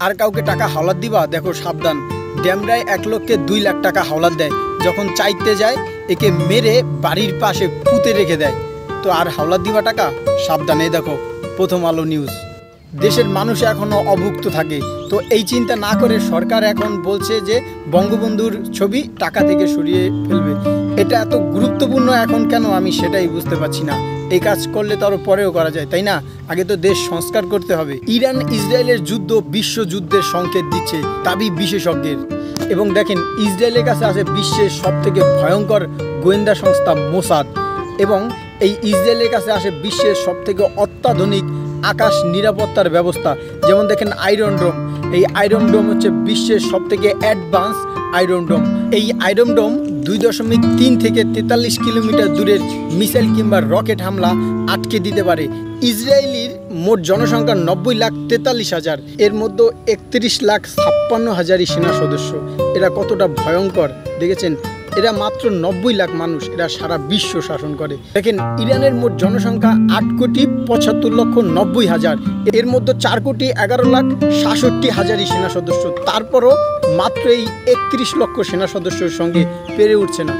আর কাউকে টাকা হাওলাত দিবা, দেখো সাবধান। ড্যামরায় 1 লোককে 2 লাখ টাকা হাওলাত দেয়, যখন চাইতে যায় একে মেরে বাড়ির পাশে পুঁতে রেখে দেয়। তো আর হাওলাত দিবা টাকা, সাবধানে। দেখো প্রথম আলো নিউজ। দেশের মানুষ এখনও অভুক্ত থাকে, তো এই চিন্তা না করে সরকার এখন বলছে যে বঙ্গবন্ধুর ছবি টাকা থেকে সরিয়ে ফেলবে। এটা এত গুরুত্বপূর্ণ এখন কেন, আমি সেটাই বুঝতে পারছি না। এই কাজ করলে তো আরও পরেও করা যায়, তাই না? আগে তো দেশ সংস্কার করতে হবে। ইরান ইসরায়েলের যুদ্ধ বিশ্বযুদ্ধের সংকেত দিচ্ছে দাবি বিশেষজ্ঞের। এবং দেখেন, ইসরায়েলের কাছে আছে বিশ্বের সবথেকে ভয়ঙ্কর গোয়েন্দা সংস্থা মোসাদ, এবং এই ইসরায়েলের কাছে আসে বিশ্বের সবথেকে অত্যাধুনিক আকাশ নিরাপত্তার ব্যবস্থা। যেমন দেখেন আয়রন ডোম, এই আয়রন ডোম হচ্ছে বিশ্বের সবথেকে অ্যাডভান্স আয়রন ডোম। এই আয়রন ডোম 2.3 থেকে 43 কিলোমিটার দূরের মিসাইল কিংবা রকেট হামলা আটকে দিতে পারে। ইসরায়েলির মোট জনসংখ্যা 90,43,000, এর মধ্যে 31,56,000 সেনা সদস্য। এরা কতটা ভয়ঙ্কর দেখেছেন? এরা মাত্র 90 লাখ মানুষ, এরা সারা বিশ্ব শাসন করে। দেখেন, ইরানের মোট জনসংখ্যা 8,75,90,000, এর মধ্যে 4,11,66,000 সেনা সদস্য। তারপরও মাত্র এই 31 লক্ষ সেনা সদস্যের সঙ্গে পেরে উঠছে না।